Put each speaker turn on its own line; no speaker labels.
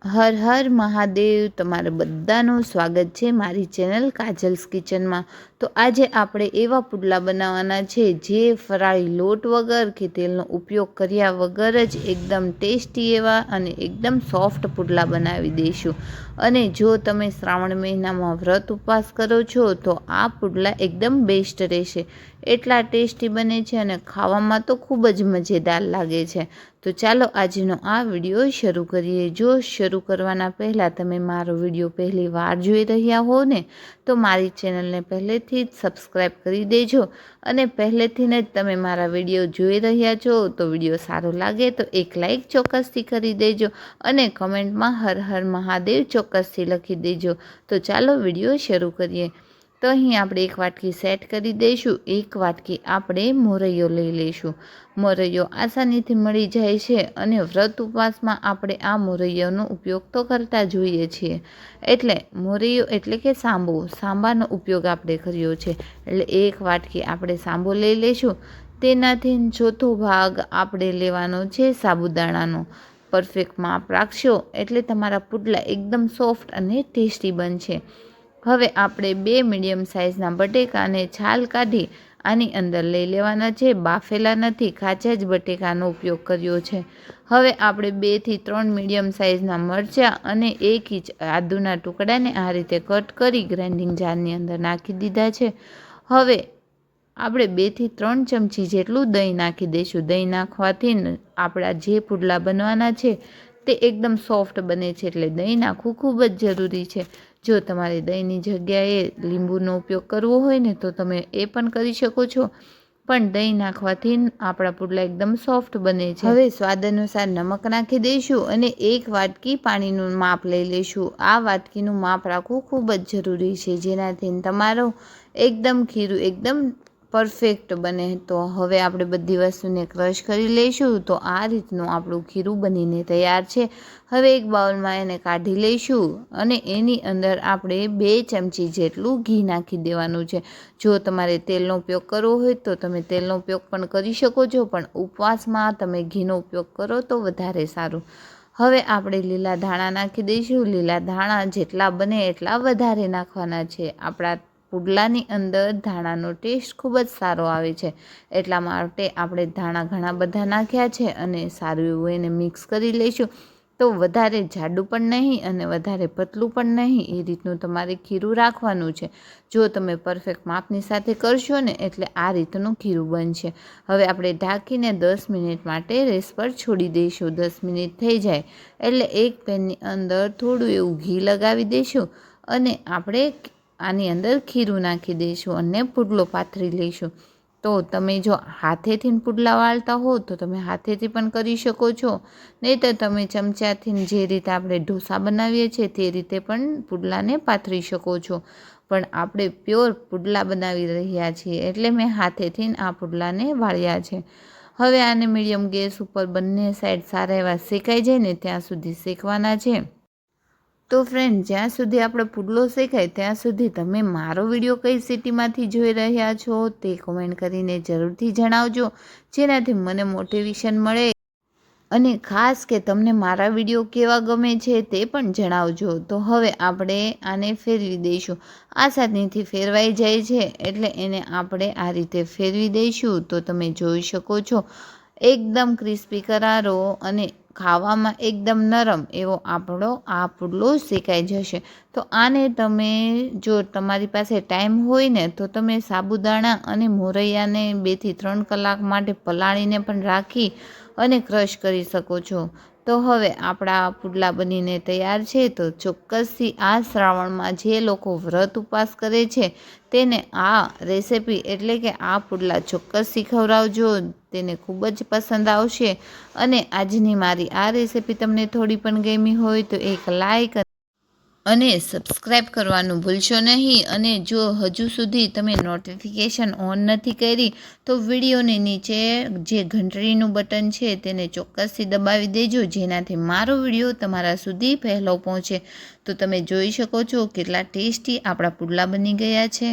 હર હર મહાદેવ, તમારા બધાનું સ્વાગત છે મારી ચેનલ કાજલ્સ કિચનમાં। તો આજે આપણે એવા પુડલા બનાવવાના છે જે ફરાળી લોટ વગર કે તેલનો ઉપયોગ કર્યા વગર જ એકદમ ટેસ્ટી એવા અને એકદમ સોફ્ટ પુડલા બનાવી દઈશું। અને જો તમે શ્રાવણ મહિનામાં વ્રત ઉપવાસ કરો છો તો આ પુડલા એકદમ બેસ્ટ રહેશે, એટલા ટેસ્ટી બને છે અને ખાવામાં તો ખૂબ જ મજેદાર લાગે છે। તો ચાલો આજનો આ વિડીયો શરૂ કરીએ। જો શરૂ કરવાના પહેલાં તમે મારો વિડીયો પહેલી વાર જોઈ રહ્યા હો ને તો મારી ચેનલને પહેલેથી જ સબસ્ક્રાઈબ કરી દેજો, અને પહેલેથી જ તમે મારા વિડીયો જોઈ રહ્યા છો તો વિડીયો સારો લાગે તો એક લાઈક ચોક્કસથી કરી દેજો, અને કમેન્ટમાં હર હર મહાદેવ ચોક્કસથી લખી દેજો। તો ચાલો વિડીયો શરૂ કરીએ। તો અહીં આપણે એક વાટકી સેટ કરી દઈશું। એક વાટકી આપણે મોરૈયો લઈ લઈશું। મોરૈયો આસાનીથી મળી જાય છે અને વ્રત ઉપવાસમાં આપણે આ મોરૈયાનો ઉપયોગ તો કરતા જોઈએ છીએ, એટલે મોરૈયો એટલે કે સાંબાનો ઉપયોગ આપણે કર્યો છે। એટલે એક વાટકી આપણે સાંબો લઈ લઈશું। તેનાથી ચોથો ભાગ આપણે લેવાનો છે સાબુદાણાનો। પરફેક્ટ માપ રાખશો એટલે તમારા પુડલા એકદમ સોફ્ટ અને ટેસ્ટી બનશે। હવે આપણે 2 મીડિયમ સાઇઝના બટેકાને છાલ કાઢી આની અંદર લઈ લેવાના છે। બાફેલા નથી, કાચા જ બટેકાનો ઉપયોગ કર્યો છે। હવે આપણે 2 થી 3 મીડિયમ સાઇઝના મરચાં અને 1 ઇંચ આદુના ટુકડાને આ રીતે કટ કરી ગ્રાઇન્ડિંગ જારની અંદર નાખી દીધા છે। હવે આપણે 2 થી 3 ચમચી જેટલું દહીં નાખી દઈશું। દહીં નાખવાથી આપણા જે પુડલા બનવાના છે તે એકદમ સોફ્ટ બને છે, એટલે દહીં નાખવું ખૂબ જ જરૂરી છે। જો તમારે દહીંની જગ્યાએ લીંબુનો ઉપયોગ કરવો હોય ને તો તમે એ પણ કરી શકો છો, પણ દહીં નાખવાથી આપણા પુડલા એકદમ સોફ્ટ બને છે। હવે સ્વાદ અનુસાર નમક નાખી દઈશું અને 1 વાટકી પાણીનું માપ લઈ લઈશું। આ વાટકીનું માપ રાખવું ખૂબ જ જરૂરી છે, જેનાથી તમારું એકદમ ખીરું એકદમ પરફેક્ટ બને। તો હવે આપણે બધી વસ્તુને ક્રશ કરી લઈશું। તો આ રીતનું આપણું ખીરું બનીને તૈયાર છે। હવે એક બાઉલમાં એને કાઢી લઈશું અને એની અંદર આપણે 2 ચમચી જેટલું ઘી નાખી દેવાનું છે। જો તમારે તેલનો ઉપયોગ કરવો હોય તો તમે તેલનો ઉપયોગ પણ કરી શકો છો, પણ ઉપવાસમાં તમે ઘીનો ઉપયોગ કરો તો વધારે સારું। હવે આપણે લીલા ધાણા નાખી દઈશું। લીલા ધાણા જેટલા બને એટલા વધારે નાખવાના છે। આપણા પુડલાની અંદર ધાણાનો ટેસ્ટ ખૂબ જ સારો આવે છે, એટલા માટે આપણે ધાણા ઘણા બધા નાખ્યા છે અને સારું એવું એને મિક્સ કરી લઈશું। તો વધારે જાડું પણ નહીં અને વધારે પતલું પણ નહીં, એ રીતનું તમારે ખીરું રાખવાનું છે। જો તમે પરફેક્ટ માપની સાથે કરશો ને એટલે આ રીતનું ખીરું બનશે। હવે આપણે ઢાંકીને 10 મિનિટ માટે રેસ્ટ પર છોડી દઈશું। 10 મિનિટ થઈ જાય એટલે એક પેનની અંદર થોડું એવું ઘી લગાવી દઈશું અને આપણે આની અંદર ખીરું નાખી દઈશું અને પુડલો પાથરી લઈશું। તો તમે જો હાથેથી પુડલા વાળતા હો તો તમે હાથેથી પણ કરી શકો છો, નહીં તો તમે ચમચાથી જે રીતે આપણે ઢોસા બનાવીએ છીએ તે રીતે પણ પુડલાને પાથરી શકો છો, પણ આપણે પ્યોર પુડલા બનાવી રહ્યા છીએ એટલે મેં હાથેથી આ પુડલાને વાળ્યા છે। હવે આને મીડિયમ ગેસ ઉપર બંને સાઈડ સારા એવા શેકાઈ જાય ને ત્યાં સુધી શેકવાના છે। તો ફ્રેન્ડ, જ્યાં સુધી આપણો પુડલો શેકાય ત્યાં સુધી તમે મારો વિડીયો કઈ સિટીમાંથી જોઈ રહ્યા છો તે કોમેન્ટ કરીને જરૂરથી જણાવજો, જેનાથી મને મોટિવેશન મળે, અને ખાસ કે તમને મારા વિડીયો કેવા ગમે છે તે પણ જણાવજો। તો હવે આપણે આને ફેરવી દઈશું। આસાનીથી ફેરવાઈ જાય છે એટલે એને આપણે આ રીતે ફેરવી દઈશું। તો તમે જોઈ શકો છો એકદમ ક્રિસ્પી કરારો અને ખાવામાં એકદમ નરમ એવો આપણો આ પુડલો શેકાઈ જશે। તો આને તમે જો તમારી પાસે ટાઈમ હોય ને તો તમે સાબુદાણા અને મોરૈયાને 2 થી 3 કલાક માટે પલાળીને પણ રાખી અને ક્રશ કરી શકો છો। તો હવે આપણા પુડલા બનીને તૈયાર છે। તો ચોક્કસથી આ શ્રાવણમાં જે લોકો વ્રત ઉપવાસ કરે છે તેને આ રેસિપી એટલે કે આ પુડલા ચોક્કસથી ખવડાવજો, તેને ખૂબ જ પસંદ આવશે। અને આજની મારી આ રેસિપી તમને થોડી પણ ગમી હોય તો એક લાઈક અને સબસ્ક્રાઈબ કરવાનું ભૂલશો નહીં। અને જો હજુ સુધી તમે નોટિફિકેશન ઓન નથી કરી તો વિડીયોની નીચે જે ઘંટડીનું બટન છે તેને ચોક્કસથી દબાવી દેજો, જેનાથી મારો વિડીયો તમારા સુધી પહેલો પહોંચે। તો તમે જોઈ શકો છો કેટલા ટેસ્ટી આપણા પુડલા બની ગયા છે।